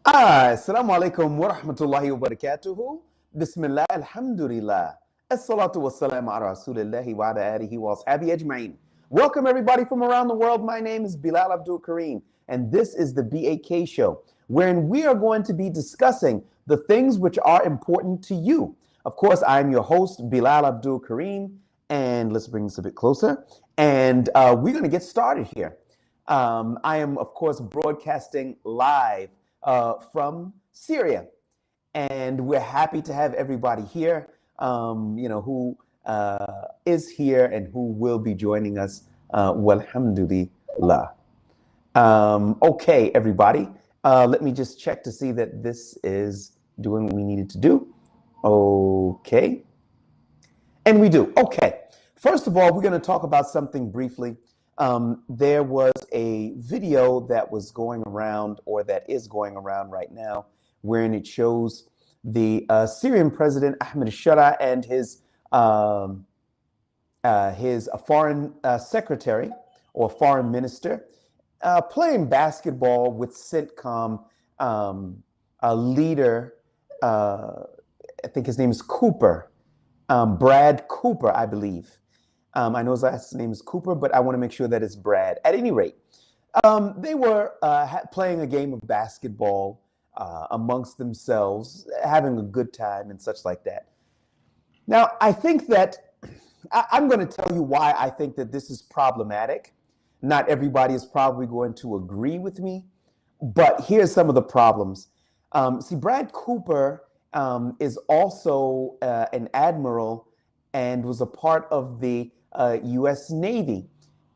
Assalamu alaikum wa rahmatullahi wa barakatuhu. Bismillah, alhamdulillah. As-salatu was-salamu ala rasulillahi wa ala alihi wa ashabi ajma'in. Welcome everybody from around the world. My name is Bilal Abdul Kareem, and this is the BAK Show, wherein we are going to be discussing the things which are important to you. Of course, I'm your host, Bilal Abdul Kareem, and let's bring this a bit closer. And we're going to get started here. I am, of course, broadcasting live from Syria, and we're happy to have everybody here, who is here and who will be joining us. Walhamdulillah. Okay, everybody. Let me just check to see that this is doing what we needed to do. Okay. And we do. Okay. First of all, we're going to talk about something briefly. There was a video that was going around, or that is going around right now, wherein it shows the Syrian president Ahmed Shara and his foreign secretary or foreign minister playing basketball with CENTCOM leader. I think his name is Cooper, Brad Cooper, I believe. I know his last name is Cooper, but I want to make sure that it's Brad. At any rate, they were playing a game of basketball amongst themselves, having a good time and such like that. Now, I think that I'm going to tell you why I think that this is problematic. Not everybody is probably going to agree with me, but here's some of the problems. See, Brad Cooper is also an admiral and was a part of the U.S. Navy,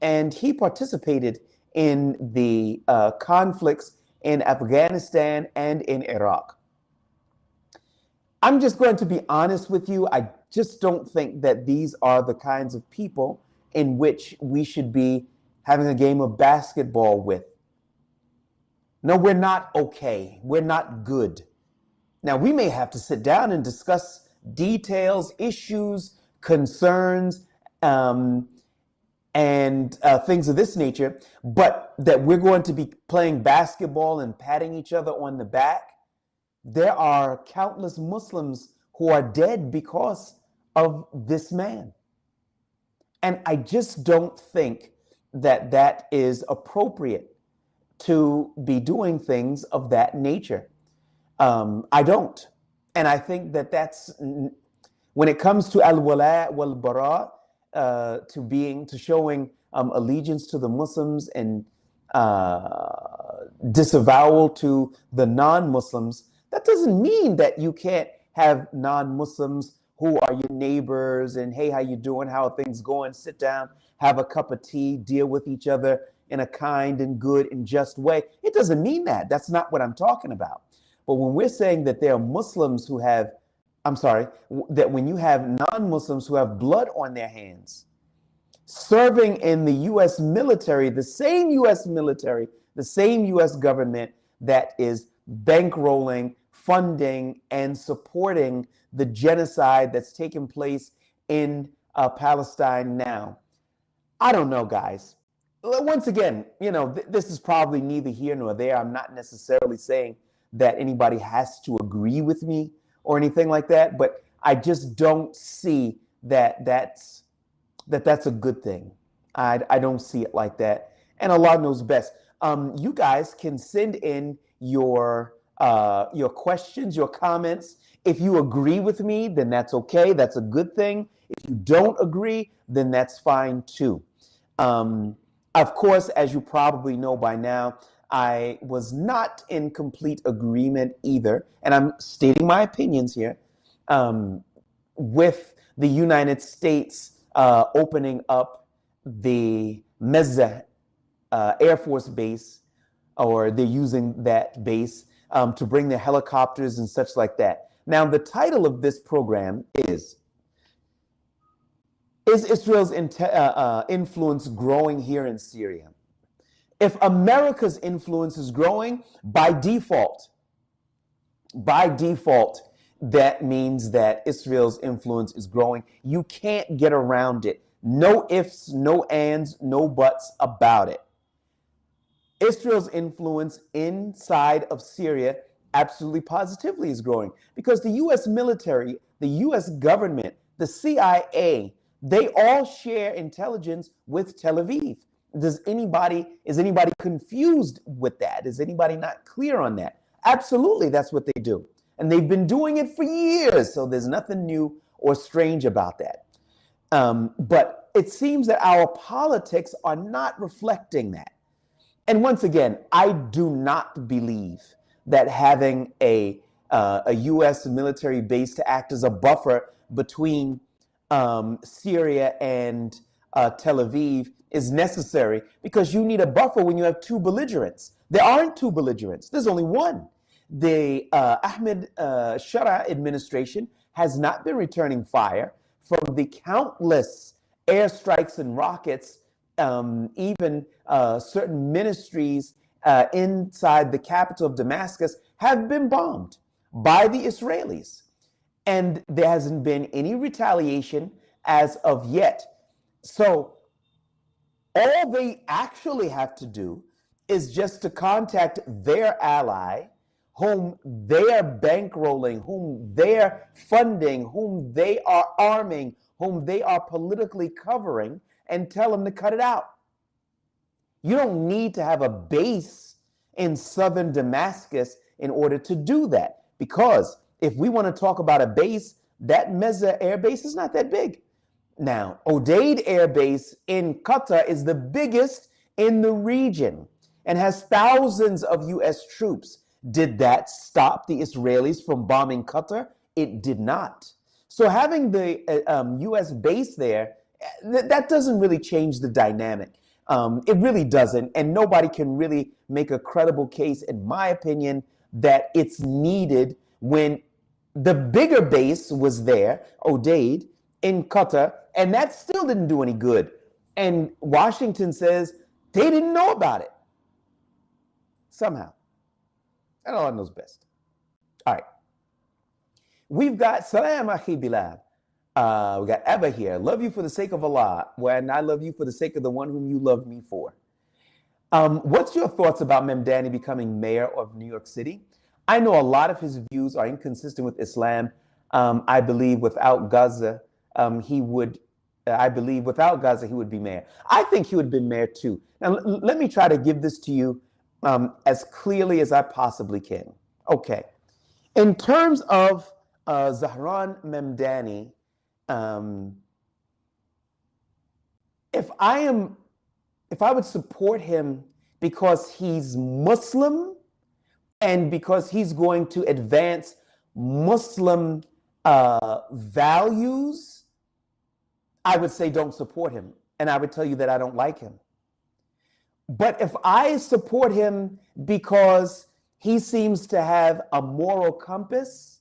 and he participated in the conflicts in Afghanistan and in Iraq. I'm just going to be honest with you. I just don't think that these are the kinds of people in which we should be having a game of basketball with. No, we're not okay. We're not good. Now, we may have to sit down and discuss details, issues, concerns, and things of this nature, but that we're going to be playing basketball and patting each other on the back. There are countless Muslims who are dead because of this man. And I just don't think that that is appropriate to be doing things of that nature. I don't. And I think that that's, when it comes to al-wala wal-bara, to showing allegiance to the Muslims and disavowal to the non-Muslims, that doesn't mean that you can't have non-Muslims who are your neighbors and, hey, how you doing? How are things going? Sit down, have a cup of tea, deal with each other in a kind and good and just way. It doesn't mean that. That's not what I'm talking about. But when we're saying that there are Muslims who have, that when you have non-Muslims who have blood on their hands, serving in the U.S. military, the same U.S. military, the same U.S. government that is bankrolling, funding, and supporting the genocide that's taking place in Palestine now. I don't know, guys. Once again, this is probably neither here nor there. I'm not necessarily saying that anybody has to agree with me or anything like that, but I just don't see that's a good thing. I don't see it like that, and Allah knows best. You guys can send in your questions, your comments. If you agree with me, then that's okay. That's a good thing. If you don't agree, then that's fine too. Of course, as you probably know by now, I was not in complete agreement either, and I'm stating my opinions here, with the United States opening up the Mezza Air Force Base, or they're using that base to bring their helicopters and such like that. Now, the title of this program is Israel's influence growing here in Syria? If America's influence is growing, by default, that means that Israel's influence is growing. You can't get around it. No ifs, no ands, no buts about it. Israel's influence inside of Syria absolutely positively is growing, because the U.S. military, the U.S. government, the CIA, they all share intelligence with Tel Aviv. Is anybody confused with that? Is anybody not clear on that? Absolutely, that's what they do. And they've been doing it for years, so there's nothing new or strange about that. But it seems that our politics are not reflecting that. And once again, I do not believe that having a U.S. military base to act as a buffer between Syria and Tel Aviv is necessary, because you need a buffer when you have two belligerents. There aren't two belligerents. There's only one. The Ahmed Shara administration has not been returning fire from the countless airstrikes and rockets. Even certain ministries inside the capital of Damascus have been bombed by the Israelis. And there hasn't been any retaliation as of yet. So all they actually have to do is just to contact their ally, whom they are bankrolling, whom they're funding, whom they are arming, whom they are politically covering, and tell them to cut it out. You don't need to have a base in southern Damascus in order to do that, because if we want to talk about a base, that Meza Air Base is not that big. Now, Odeid Air Base in Qatar is the biggest in the region and has thousands of U.S. troops. Did that stop the Israelis from bombing Qatar? It did not. So having the U.S. base there, that doesn't really change the dynamic. It really doesn't. And nobody can really make a credible case, in my opinion, that it's needed when the bigger base was there, Odeid, in Qatar, and that still didn't do any good. And Washington says they didn't know about it. Somehow. And Allah knows best. All right. We've got Salam Akhi Bilal. We got Abba here. Love you for the sake of Allah, when I love you for the sake of the one whom you love me for. What's your thoughts about Memdani becoming mayor of New York City? I know a lot of his views are inconsistent with Islam. I believe without Gaza, he would be mayor. I think he would have been mayor too. Now, let me try to give this to you as clearly as I possibly can. Okay. In terms of Zahran Memdani, if I would support him because he's Muslim and because he's going to advance Muslim values, I would say don't support him. And I would tell you that I don't like him. But if I support him because he seems to have a moral compass,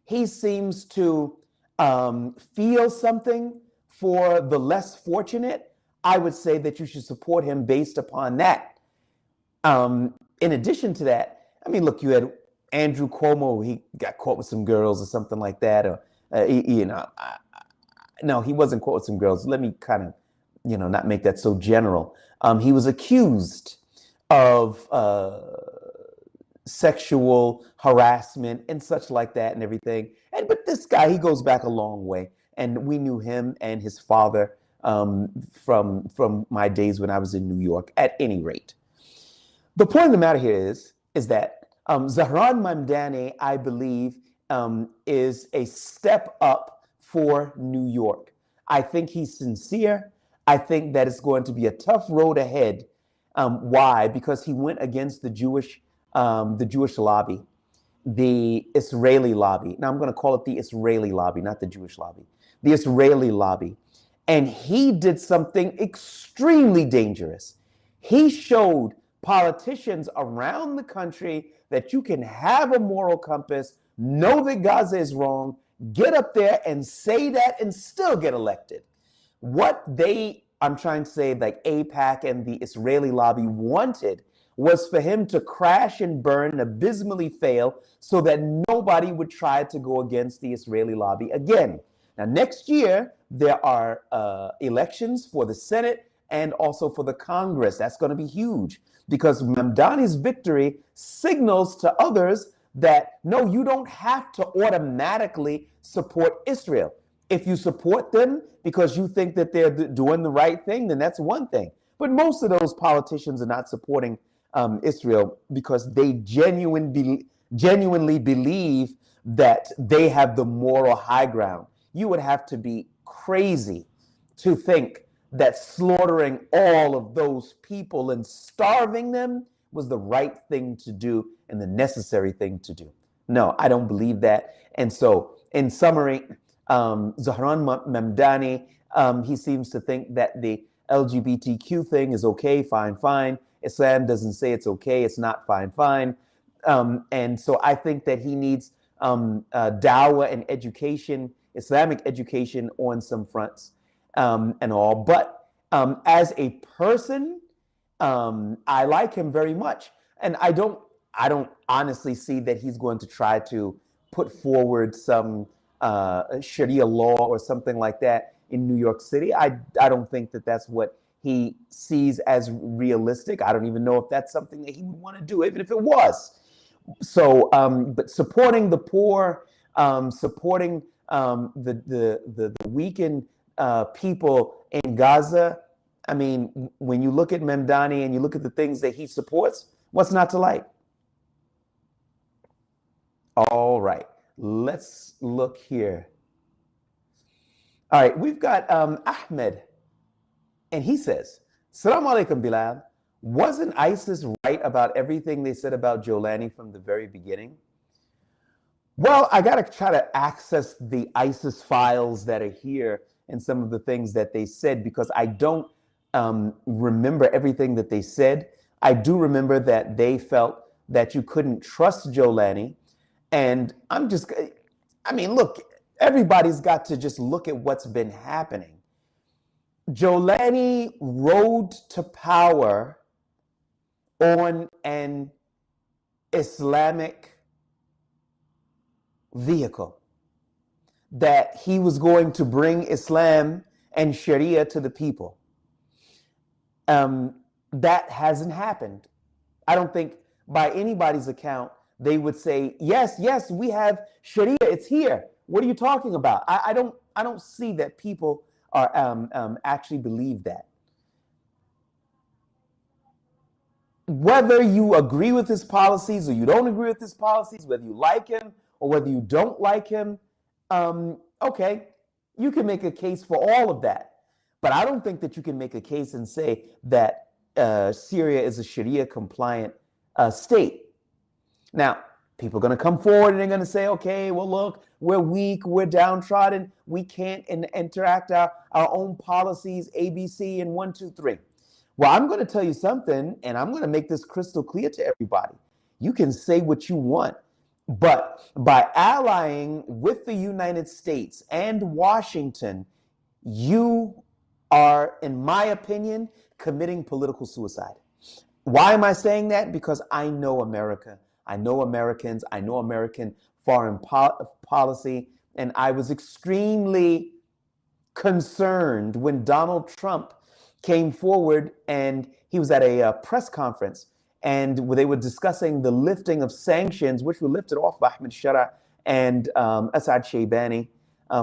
he seems to feel something for the less fortunate, I would say that you should support him based upon that. In addition to that, I mean, look, you had Andrew Cuomo, he got caught with some girls or something like that. Or, no, he wasn't caught with some girls. Let me kind of, not make that so general. He was accused of sexual harassment and such like that and everything. But this guy, he goes back a long way. And we knew him and his father from my days when I was in New York, at any rate. The point of the matter here is that Zahran Mamdani, I believe, is a step up for New York. I think he's sincere. I think that it's going to be a tough road ahead. Why? Because he went against the Jewish lobby, the Israeli lobby. Now I'm going to call it the Israeli lobby, not the Jewish lobby. The Israeli lobby. And he did something extremely dangerous. He showed politicians around the country that you can have a moral compass, know that Gaza is wrong, get up there and say that and still get elected. I'm trying to say, like AIPAC and the Israeli lobby wanted was for him to crash and burn and abysmally fail so that nobody would try to go against the Israeli lobby again. Now, next year, there are elections for the Senate and also for the Congress. That's going to be huge because Mamdani's victory signals to others that no, you don't have to automatically support Israel. If you support them because you think that they're doing the right thing, then that's one thing. But most of those politicians are not supporting Israel because they genuinely believe that they have the moral high ground. You would have to be crazy to think that slaughtering all of those people and starving them was the right thing to do and the necessary thing to do. No, I don't believe that. And so, in summary, Zahran Mamdani, he seems to think that the LGBTQ thing is okay, fine, fine. Islam doesn't say it's okay, it's not, fine, fine. And so I think that he needs dawah and education, Islamic education on some fronts and all. But as a person, I like him very much. And I don't honestly see that he's going to try to put forward some Sharia law or something like that in New York City. I don't think that that's what he sees as realistic. I don't even know if that's something that he would want to do, even if it was. So, but supporting the poor, supporting the weakened people in Gaza. I mean, when you look at Mamdani and you look at the things that he supports, what's not to like? All right, let's look here. All right, we've got Ahmed, and he says, Salaam alaikum, Bilal. Wasn't ISIS right about everything they said about Jolani from the very beginning? Well, I got to try to access the ISIS files that are here and some of the things that they said, because I don't remember everything that they said. I do remember that they felt that you couldn't trust Jolani. And look, everybody's got to just look at what's been happening. Jolani rode to power on an Islamic vehicle, that he was going to bring Islam and Sharia to the people. That hasn't happened. I don't think by anybody's account they would say, yes, we have Sharia, it's here. What are you talking about? I don't see that people are actually believe that. Whether you agree with his policies or you don't agree with his policies, whether you like him or whether you don't like him, okay, you can make a case for all of that. But I don't think that you can make a case and say that Syria is a Sharia compliant state. Now, people are going to come forward and they're going to say, okay, well, look, we're weak, we're downtrodden, we can't interact our own policies, ABC, and 1, 2, 3. Well, I'm going to tell you something, and I'm going to make this crystal clear to everybody. You can say what you want, but by allying with the United States and Washington, you are, in my opinion, committing political suicide. Why am I saying that? Because I know America. I know Americans. I know American foreign policy. And I was extremely concerned when Donald Trump came forward and he was at a press conference and they were discussing the lifting of sanctions, which were lifted off by Ahmed Shara and Asad Shaybani,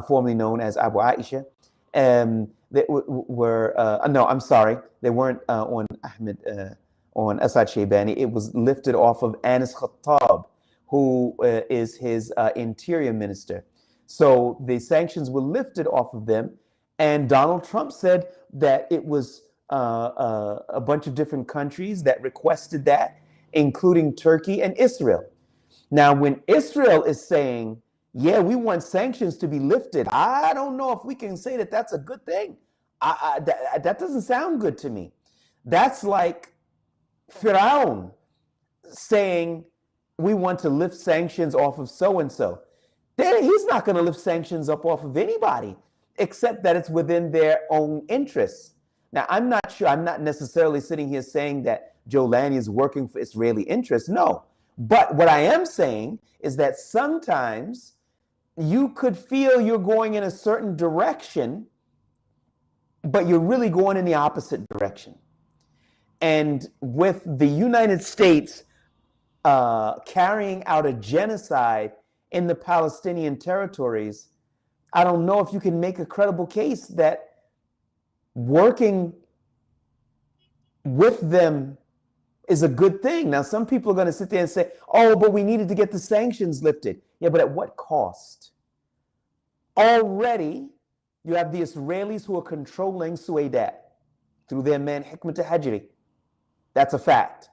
formerly known as Abu Aisha. They were, no, I'm sorry, they weren't on Asad Shaybani. It was lifted off of Anis Khattab, who is his interior minister. So the sanctions were lifted off of them. And Donald Trump said that it was a bunch of different countries that requested that, including Turkey and Israel. Now, when Israel is saying, yeah, we want sanctions to be lifted, I don't know if we can say that that's a good thing. That doesn't sound good to me. That's like Firaun saying, we want to lift sanctions off of so-and-so. Then he's not going to lift sanctions up off of anybody, except that it's within their own interests. Now, I'm not sure, I'm not necessarily sitting here saying that Jolani is working for Israeli interests, no. But what I am saying is that sometimes you could feel you're going in a certain direction, but you're really going in the opposite direction. And with the United States carrying out a genocide in the Palestinian territories, I don't know if you can make a credible case that working with them is a good thing. Now, some people are going to sit there and say, oh, but we needed to get the sanctions lifted. Yeah, but at what cost? Already, you have the Israelis who are controlling Suedat through their man Hikmet al-Hajri. That's a fact.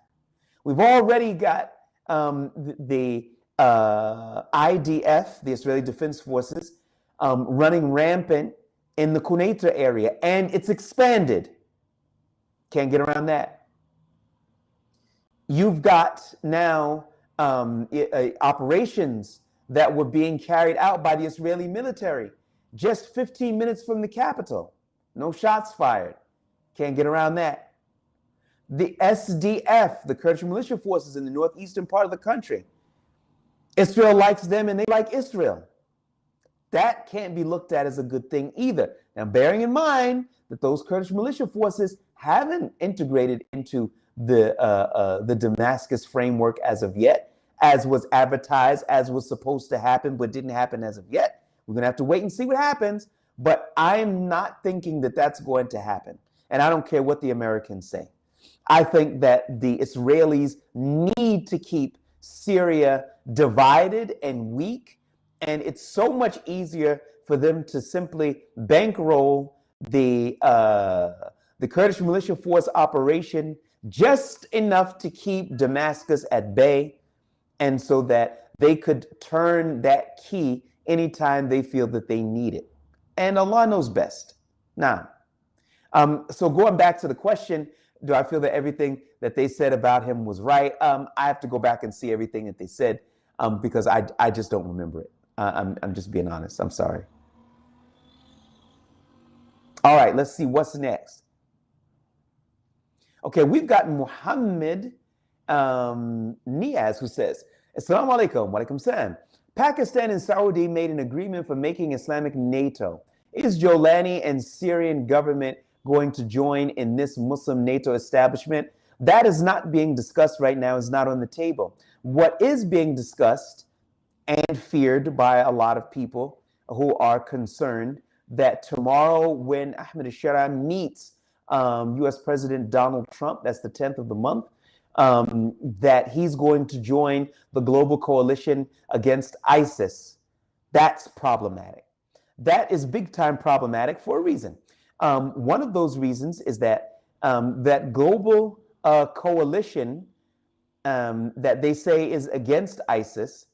We've already got the IDF, the Israeli Defense Forces, running rampant in the Quneitra area, and it's expanded. Can't get around that. You've got now operations that were being carried out by the Israeli military just 15 minutes from the capital. No shots fired. Can't get around that. The SDF, the Kurdish militia forces in the northeastern part of the country, Israel likes them and they like Israel. That can't be looked at as a good thing either. Now, bearing in mind that those Kurdish militia forces haven't integrated into the Damascus framework as of yet, as was advertised, as was supposed to happen, but didn't happen as of yet. We're going to have to wait and see what happens, but I'm not thinking that that's going to happen. And I don't care what the Americans say. I think that the Israelis need to keep Syria divided and weak, and it's so much easier for them to simply bankroll the Kurdish militia force operation just enough to keep Damascus at bay, and so that they could turn that key anytime they feel that they need it. And Allah knows best. Now, so going back to the question, do I feel that everything that they said about him was right? I have to go back and see everything that they said because I just don't remember it. I'm just being honest. I'm sorry. All right, let's see what's next. Okay, we've got Muhammad Niaz who says, Assalamu alaikum, wa alaikum salam. Pakistan and Saudi made an agreement for making Islamic NATO. Is Jolani and Syrian government going to join in this Muslim NATO establishment? That is not being discussed right now, is not on the table. What is being discussed and feared by a lot of people who are concerned that tomorrow when Ahmed al-Shara meets US President Donald Trump, that's the 10th of the month, that he's going to join the global coalition against ISIS. That's problematic. That is big time problematic for a reason. One of those reasons is that that global coalition that they say is against ISIS,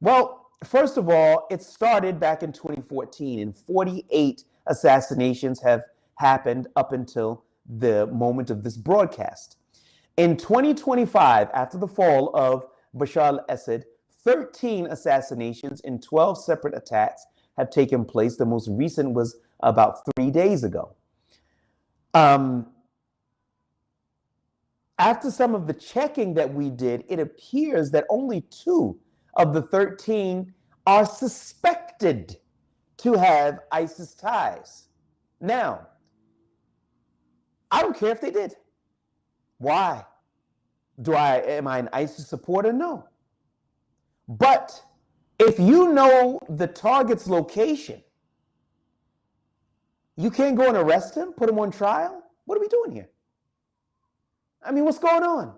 well, first of all, it started back in 2014 and 48 assassinations have happened up until the moment of this broadcast. In 2025, after the fall of Bashar al-Assad, 13 assassinations in 12 separate attacks have taken place. The most recent was about 3 days ago. After some of the checking that we did, it appears that only 2 of the 13 are suspected to have ISIS ties. Now, I don't care if they did. Why? Am I an ISIS supporter? No. But if you know the target's location, you can't go and arrest him, put him on trial? What are we doing here? I mean, what's going on?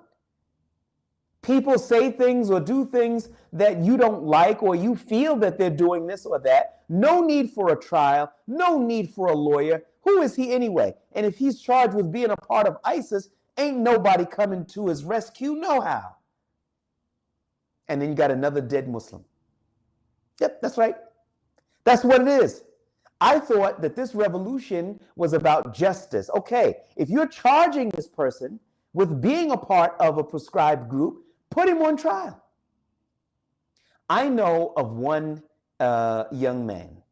People say things or do things that you don't like, or you feel that they're doing this or that. No need for a trial, no need for a lawyer. Who is he anyway? And if he's charged with being a part of ISIS, ain't nobody coming to his rescue, no how. And then you got another dead Muslim. Yep, that's right. That's what it is. I thought that this revolution was about justice. Okay, if you're charging this person with being a part of a prescribed group, put him on trial. I know of one young man,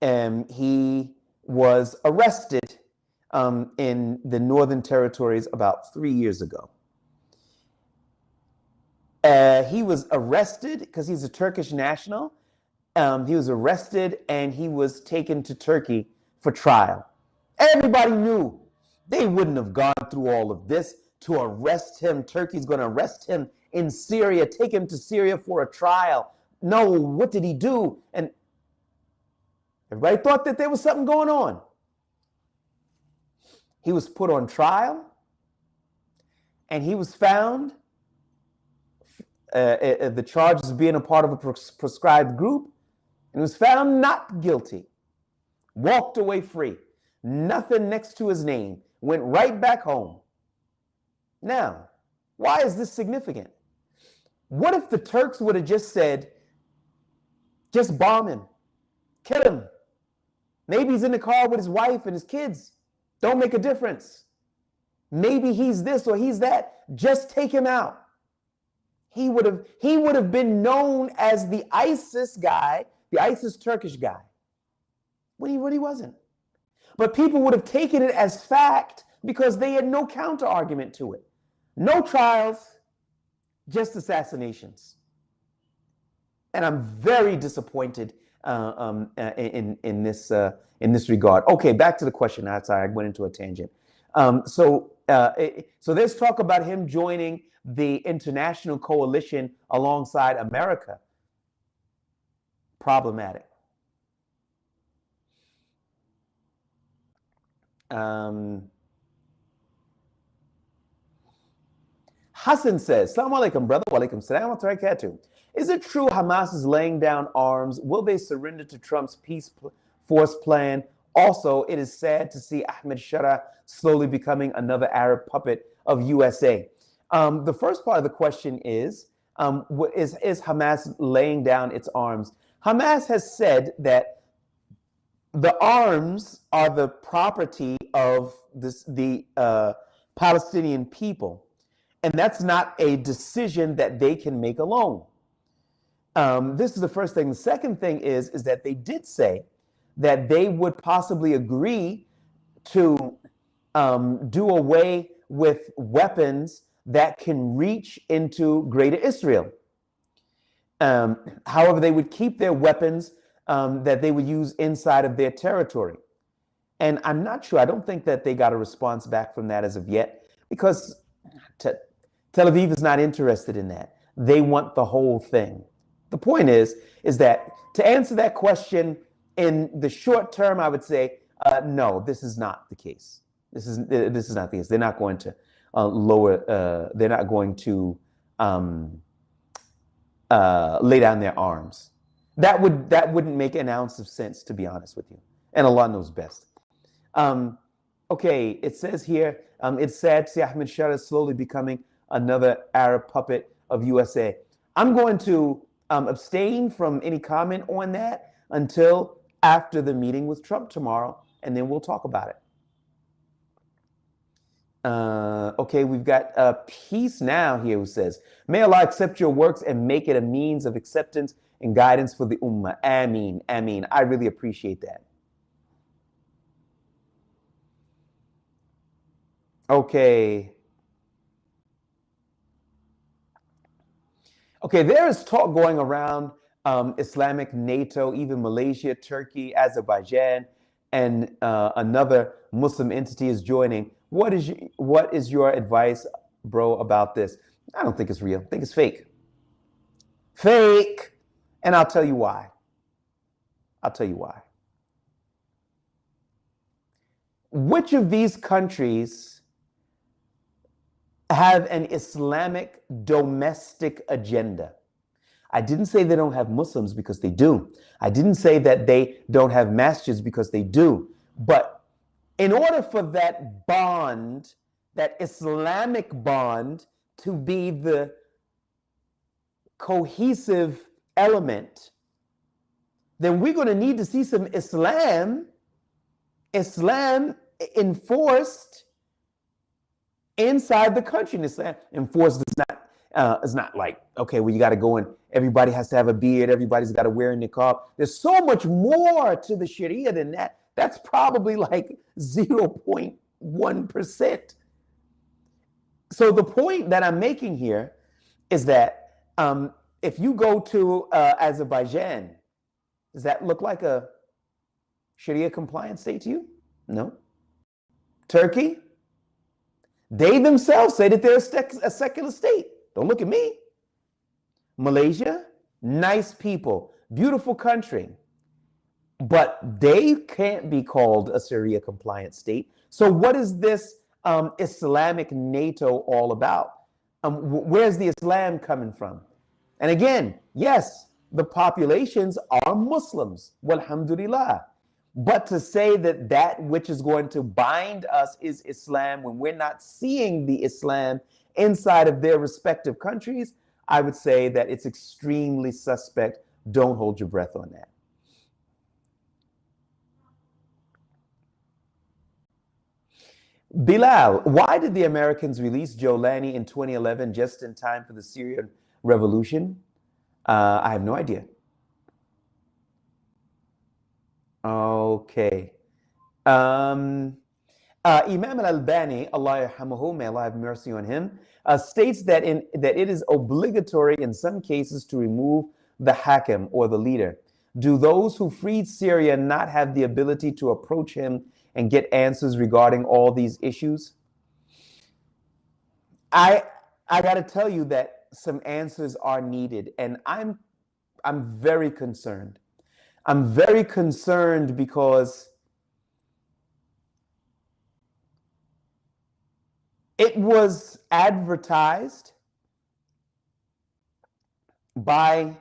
and he was arrested in the Northern Territories about 3 years ago. He was arrested because he's a Turkish national. He was arrested and he was taken to Turkey for trial. Everybody knew they wouldn't have gone through all of this to arrest him. Turkey's going to arrest him in Syria, take him to Syria for a trial. No, what did he do? And everybody thought that there was something going on. He was put on trial, and he was found, the charges of being a part of a proscribed group, and was found not guilty. Walked away free. Nothing next to his name. Went right back home. Now, why is this significant? What if the Turks would have just said, just bomb him, kill him? Maybe he's in the car with his wife and his kids. Don't make a difference. Maybe he's this or he's that. Just take him out. He would have been known as the ISIS guy, the ISIS Turkish guy, when he really wasn't. But people would have taken it as fact because they had no counter argument to it. No trials, just assassinations. And I'm very disappointed in this regard. Okay, back to the question. Sorry, I went into a tangent. So there's talk about him joining the international coalition alongside America. Problematic. Hassan says, Assalamu alaikum, brother. Wa alaikum salam wa barakatuh. Is it true Hamas is laying down arms? Will they surrender to Trump's peace force plan? Also, it is sad to see Ahmed Shara slowly becoming another Arab puppet of USA. The first part of the question is Hamas laying down its arms? Hamas has said that the arms are the property of the Palestinian people, and that's not a decision that they can make alone. This is the first thing. The second thing is that they did say that they would possibly agree to do away with weapons that can reach into Greater Israel. However, they would keep their weapons that they would use inside of their territory. And I'm not sure. I don't think that they got a response back from that as of yet, because Tel Aviv is not interested in that. They want the whole thing. The point is that to answer that question in the short term, I would say, no, this is not the case. This is not the case. They're not going to they're not going to lay down their arms. That wouldn't make an ounce of sense, to be honest with you. And Allah knows best. Okay, it says here, it's sad to see Ahmed Shara slowly becoming another Arab puppet of USA. I'm going to abstain from any comment on that until after the meeting with Trump tomorrow, and then we'll talk about it. Okay, we've got Peace Now here who says, may Allah accept your works and make it a means of acceptance and guidance for the Ummah. Ameen, ameen. I really appreciate that. Okay. Okay, there is talk going around Islamic NATO, even Malaysia, Turkey, Azerbaijan, and another Muslim entity is joining. What is your advice, bro, about this? I don't think it's real. I think it's fake. Fake. And I'll tell you why. Which of these countries have an Islamic domestic agenda? I didn't say they don't have Muslims, because they do. I didn't say that they don't have masjids, because they do. But in order for that bond, that Islamic bond, to be the cohesive element, then we're going to need to see some Islam enforced inside the country. And Islam enforced is not like, okay, well, you got to go and everybody has to have a beard, everybody's got to wear a niqab. There's so much more to the Sharia than that. That's probably like 0.1%. So the point that I'm making here is that if you go to Azerbaijan, does that look like a Sharia compliant state to you? No. Turkey? They themselves say that they're a secular state. Don't look at me. Malaysia, nice people, beautiful country. But they can't be called a Syria compliant state. So what is this Islamic NATO all about? Where's the Islam coming from? And again, yes, the populations are Muslims, walhamdulillah. But to say that that which is going to bind us is Islam when we're not seeing the Islam inside of their respective countries, I would say that it's extremely suspect. Don't hold your breath on that. Bilal, why did the Americans release Jolani in 2011 just in time for the Syrian revolution? I have no idea. Okay. Imam al-Albani, Allah yarhamuhu, may Allah have mercy on him, states that it is obligatory in some cases to remove the hakim or the leader. Do those who freed Syria not have the ability to approach him and get answers regarding all these issues? I got to tell you that some answers are needed, and I'm very concerned. I'm very concerned because it was advertised by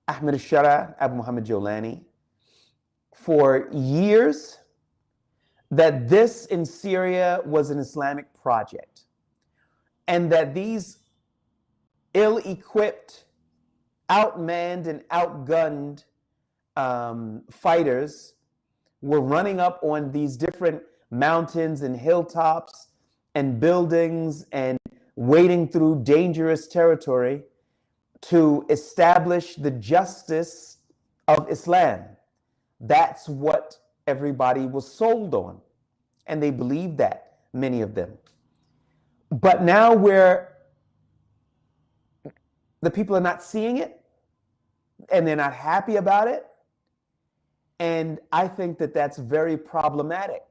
Ahmed al-Shara, Abu Muhammad Jolani, for years that this in Syria was an Islamic project and that these ill-equipped, outmanned and outgunned fighters were running up on these different mountains and hilltops and buildings and wading through dangerous territory to establish the justice of Islam. That's what everybody was sold on. And they believed that, many of them. But now where the people are not seeing it and they're not happy about it, and I think that that's very problematic.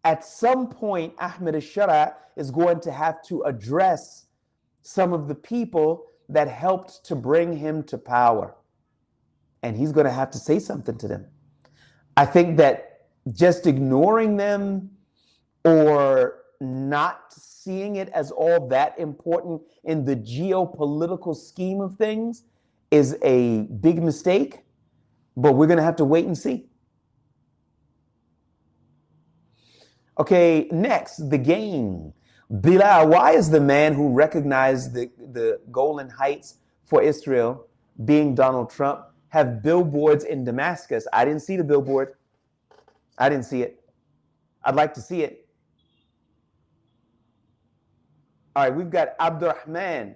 At some point, Ahmed al-Shara is going to have to address some of the people that helped to bring him to power. And he's going to have to say something to them. I think that just ignoring them or not seeing it as all that important in the geopolitical scheme of things is a big mistake. But we're going to have to wait and see. Okay, next, the game. Bilal, why is the man who recognized the Golan Heights for Israel, being Donald Trump, have billboards in Damascus? I didn't see the billboard. I didn't see it. I'd like to see it. All right, we've got Abdurrahman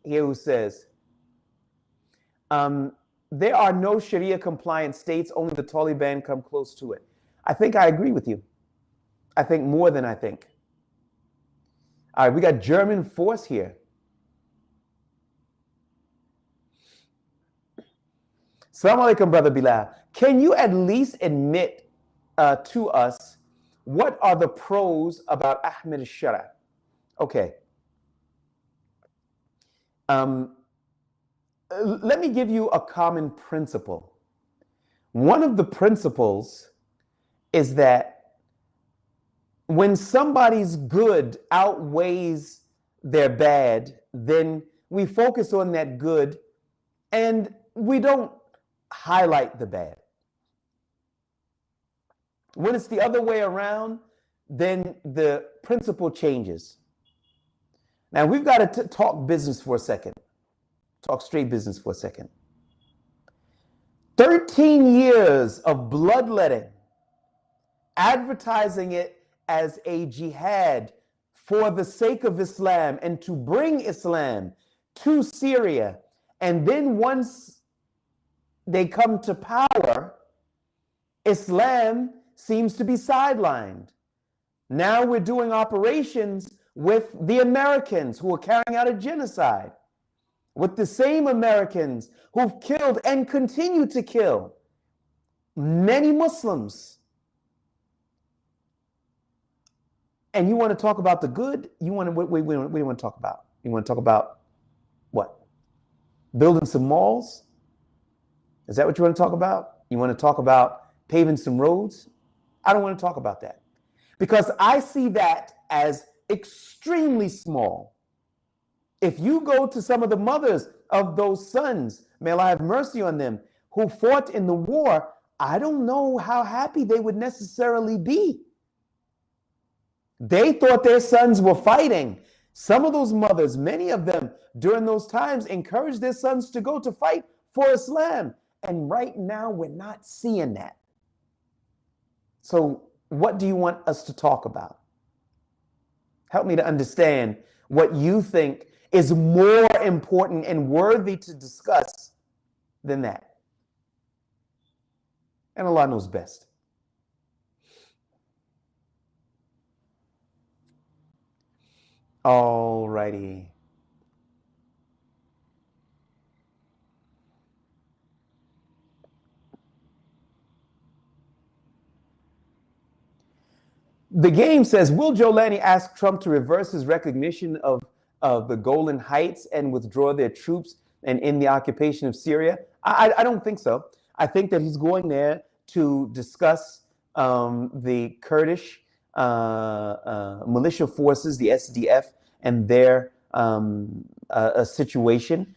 here who says, there are no Sharia compliant states, only the Taliban come close to it. I think I agree with you. I think more than I think. All right, we got German force here. Assalamu alaikum, Brother Bilal. Can you at least admit to us what are the pros about Ahmed al-Shara? Okay. Let me give you a common principle. One of the principles is that when somebody's good outweighs their bad, then we focus on that good and we don't highlight the bad. When it's the other way around, then the principle changes. Now we've got to talk business for a second. Talk straight business for a second. 13 years of bloodletting, advertising it as a jihad for the sake of Islam and to bring Islam to Syria. And then once they come to power, Islam seems to be sidelined. Now we're doing operations with the Americans who are carrying out a genocide, with the same Americans who've killed and continue to kill many Muslims. And you want to talk about the good? You want to, what do you want to talk about? You want to talk about what? Building some malls? Is that what you want to talk about? You want to talk about paving some roads? I don't want to talk about that because I see that as extremely small. If you go to some of the mothers of those sons, may Allah have mercy on them, who fought in the war, I don't know how happy they would necessarily be. They thought their sons were fighting. Some of those mothers, many of them during those times, encouraged their sons to go to fight for Islam. And right now, we're not seeing that. So what do you want us to talk about? Help me to understand what you think is more important and worthy to discuss than that. And Allah knows best. All righty. The game says, will Jolani ask Trump to reverse his recognition of the Golan Heights and withdraw their troops and end the occupation of Syria? I don't think so. I think that he's going there to discuss the Kurdish militia forces, the SDF, and their situation,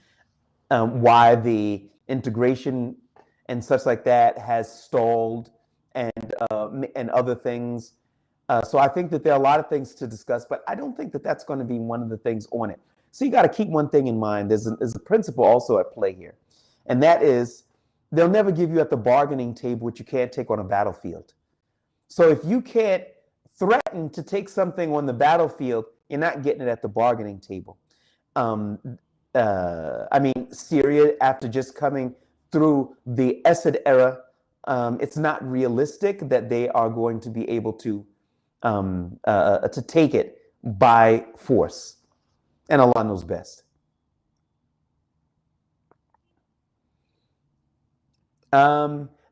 why the integration and such like that has stalled, and other things. So I think that there are a lot of things to discuss, but I don't think that that's going to be one of the things on it. So you got to keep one thing in mind. There's a principle also at play here, and that is they'll never give you at the bargaining table what you can't take on a battlefield. So if you can't threaten to take something on the battlefield, you're not getting it at the bargaining table. I mean, Syria, after just coming through the Assad era, it's not realistic that they are going to be able to take it by force. And Allah knows best.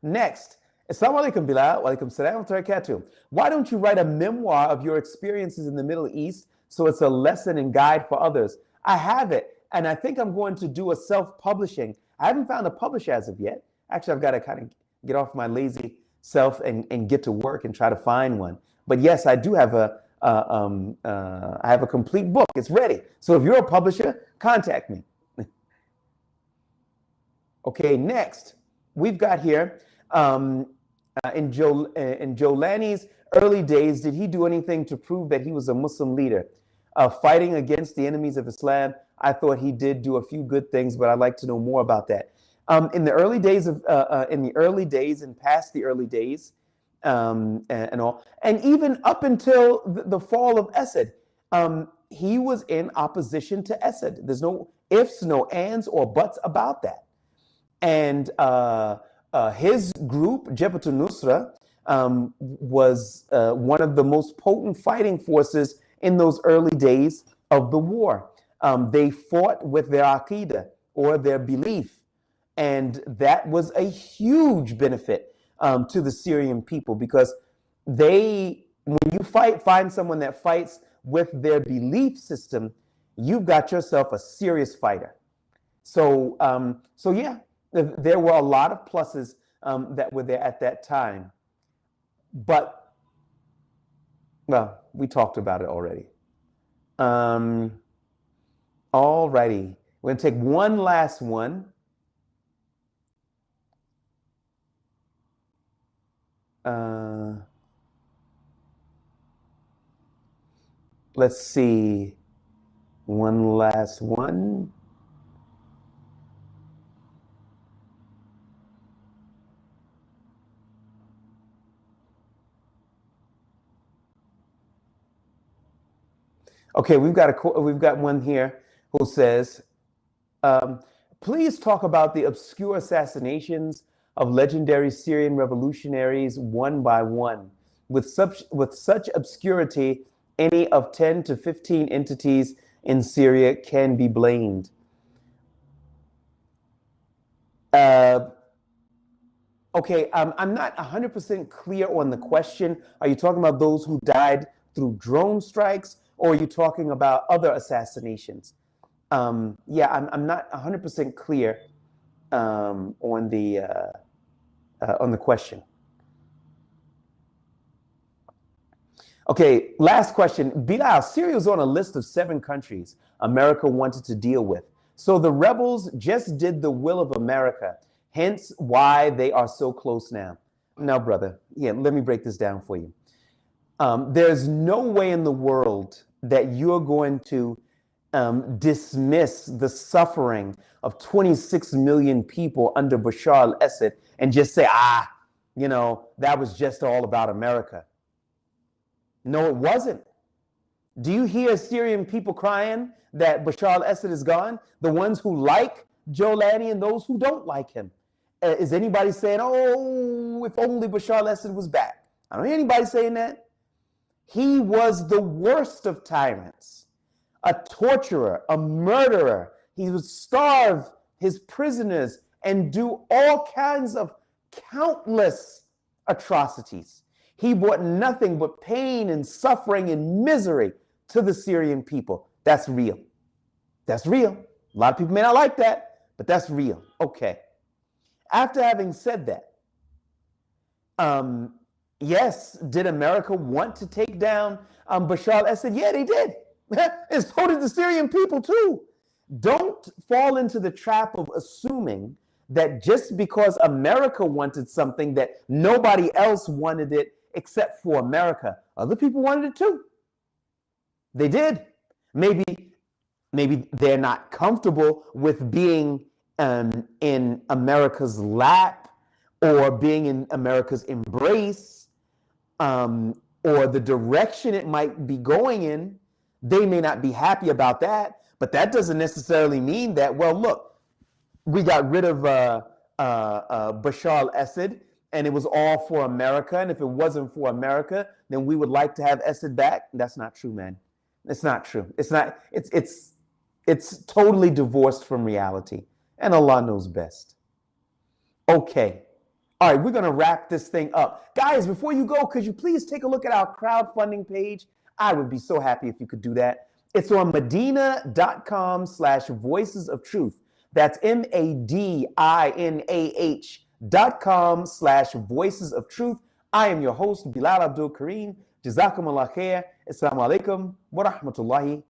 Next, Assalamu alaikum, Bilal. Wa alaikum salam wa barakatuh. Why don't you write a memoir of your experiences in the Middle East so it's a lesson and guide for others? I have it, and I think I'm going to do a self-publishing. I haven't found a publisher as of yet. Actually, I've got to kind of get off my lazy self and get to work and try to find one. But yes, I do have I have a complete book. It's ready. So if you're a publisher, contact me. Okay, next we've got here in Jolani's early days, did he do anything to prove that he was a Muslim leader, fighting against the enemies of Islam? I thought he did do a few good things, but I'd like to know more about that. In the early days and past the early days, and all, and even up until the fall of Assad, he was in opposition to Assad. There's no ifs, no ands, or buts about that. And his group, Jabhat al-Nusra, was one of the most potent fighting forces in those early days of the war. They fought with their aqidah, or their belief, and that was a huge benefit to the Syrian people, because when you find someone that fights with their belief system, you've got yourself a serious fighter. So yeah, there were a lot of pluses that were there at that time. But, well, we talked about it already. All righty. We're going to take one last one. Let's see. One last one. Okay, we've got one here who says, please talk about the obscure assassinations of legendary Syrian revolutionaries one by one. With such obscurity, any of 10 to 15 entities in Syria can be blamed. Okay, I'm not 100% clear on the question. Are you talking about those who died through drone strikes, or are you talking about other assassinations? Yeah, I'm not 100% clear on the question. Okay, last question. Bilal, Syria is on a list of 7 countries America wanted to deal with. So the rebels just did the will of America, hence why they are so close now. Now, brother, yeah, let me break this down for you. There's no way in the world that you're going to dismiss the suffering of 26 million people under Bashar al-Assad and just say, that was just all about America. No, it wasn't. Do you hear Syrian people crying that Bashar al-Assad is gone? The ones who like Jolani and those who don't like him. Is anybody saying, oh, if only Bashar al-Assad was back? I don't hear anybody saying that. He was the worst of tyrants, a torturer, a murderer. He would starve his prisoners and do all kinds of countless atrocities. He brought nothing but pain and suffering and misery to the Syrian people. That's real. That's real. A lot of people may not like that, but that's real. Okay. After having said that, yes, did America want to take down Bashar al-Assad? Yeah, they did. And so did the Syrian people too. Don't fall into the trap of assuming that just because America wanted something that nobody else wanted it except for America. Other people wanted it too. They did. Maybe they're not comfortable with being in America's lap or being in America's embrace or the direction it might be going in. They may not be happy about that, but that doesn't necessarily mean that, well, look, we got rid of Bashar al-Assad and it was all for America. And if it wasn't for America, then we would like to have Assad back. That's not true, man. It's not true. It's not. It's totally divorced from reality. And Allah knows best. Okay. All right, we're going to wrap this thing up. Guys, before you go, could you please take a look at our crowdfunding page? I would be so happy if you could do that. It's on Madinah.com/voices of truth. That's MADINAH.com/voices of truth. I am your host, Bilal Abdul Kareem. Jazakum Allah khair. Assalamu alaikum wa rahmatullahi